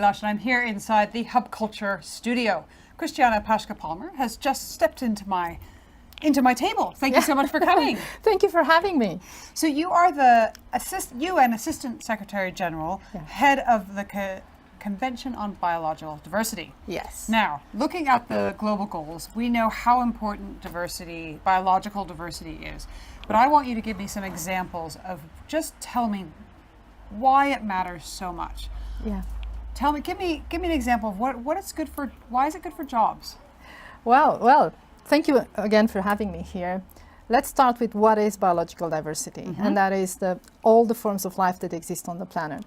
Lush, and I'm here inside the Hub Culture studio. Cristiana Pasca has just stepped into my table. Thank you so much for coming. Thank you for having me. So you are the UN Assistant Secretary General, head of the Convention on Biological Diversity. Yes. Now, looking at the global goals, we know how important diversity, biological diversity is. But I want you to give me some examples of, just tell me why it matters so much. Yeah. Tell me, give me an example of what it's good for. Why is it good for jobs? Well, thank you again for having me here. Let's start with what is biological diversity, and that is all the forms of life that exist on the planet.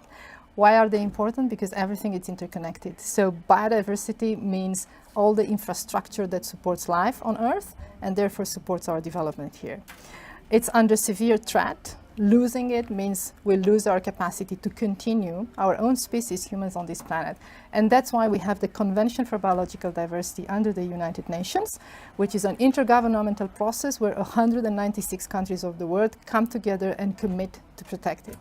Why are they important? Because everything is interconnected. So biodiversity means all the infrastructure that supports life on Earth and therefore supports our development here. It's under severe threat. Losing it means we lose our capacity to continue our own species, humans, on this planet. And that's why we have the Convention for Biological Diversity under the United Nations, which is an intergovernmental process where 196 countries of the world come together and commit to protect it.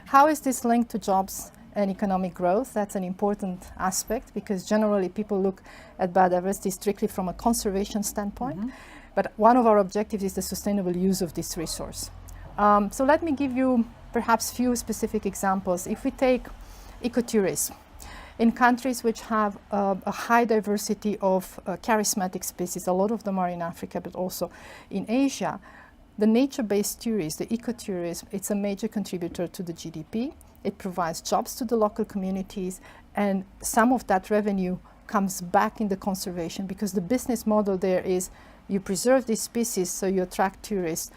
How is this linked to jobs and economic growth? That's an important aspect, because generally people look at biodiversity strictly from a conservation standpoint. But one of our objectives is the sustainable use of this resource. So let me give you perhaps few specific examples. If we take ecotourism, in countries which have a high diversity of charismatic species, a lot of them are in Africa, but also in Asia, the nature-based tourism, the ecotourism, it's a major contributor to the GDP. It provides jobs to the local communities, and some of that revenue comes back in the conservation, because the business model there is you preserve these species, so you attract tourists,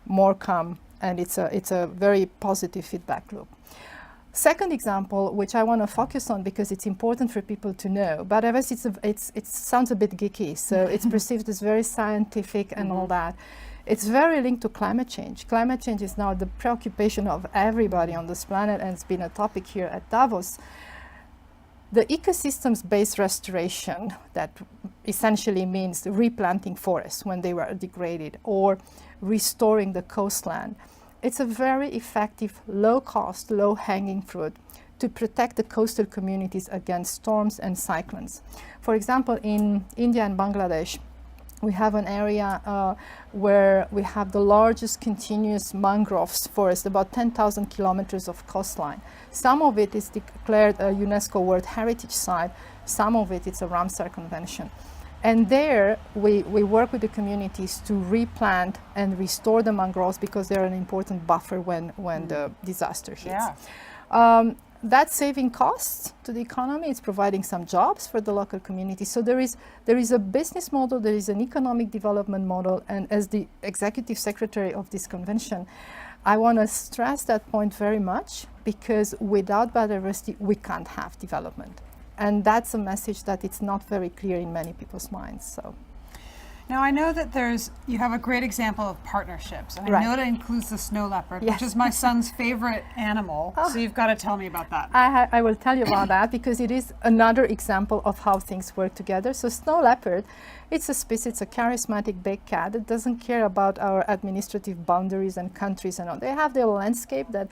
more come, and it's a very positive feedback loop. Second example, which I want to focus on because it's important for people to know, but it sounds a bit geeky, so it's perceived as very scientific and all that. It's very linked to climate change. Climate change is now the preoccupation of everybody on this planet, and it's been a topic here at Davos. The ecosystems-based restoration, that essentially means replanting forests when they were degraded or restoring the coastline, it's a very effective, low-cost, low-hanging fruit to protect the coastal communities against storms and cyclones. For example, in India and Bangladesh, we have an area where we have the largest continuous mangroves forest, about 10,000 kilometers of coastline. Some of it is declared a UNESCO World Heritage Site, some of it is a Ramsar Convention. And there we work with the communities to replant and restore the mangroves, because they're an important buffer when the disaster hits. Yeah. That's saving costs to the economy. It's providing some jobs for the local community. So there is a business model, there is an economic development model, and as the executive secretary of this convention, I want to stress that point very much, because without biodiversity, we can't have development. And that's a message that it's not very clear in many people's minds. So. Now, I know that you have a great example of partnerships, and I know that includes the snow leopard, which is my son's favorite animal, so you've got to tell me about that. I will tell you about that, because it is another example of how things work together. So snow leopard, it's a species, it's a charismatic big cat that doesn't care about our administrative boundaries and countries and all. They have their landscape that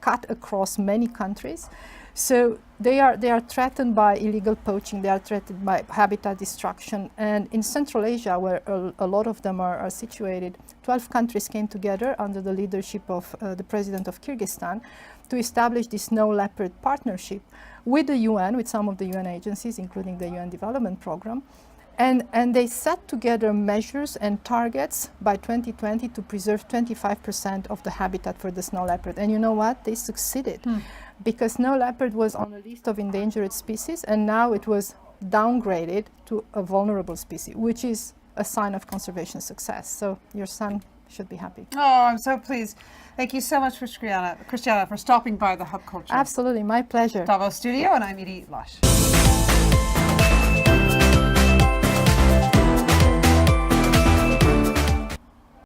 cut across many countries. So they are threatened by illegal poaching, they are threatened by habitat destruction, and in Central Asia, where a lot of them are situated, 12 countries came together under the leadership of the president of Kyrgyzstan to establish this snow leopard partnership with the UN, with some of the UN agencies, including the UN Development Programme. And they set together measures and targets by 2020 to preserve 25% of the habitat for the snow leopard. And you know what? They succeeded. Because snow leopard was on a list of endangered species, and now it was downgraded to a vulnerable species, which is a sign of conservation success. So your son should be happy. Oh, I'm so pleased. Thank you so much, Cristiana, for stopping by the Hub Culture. Absolutely, my pleasure. Davos studio, and I'm Edie Lush.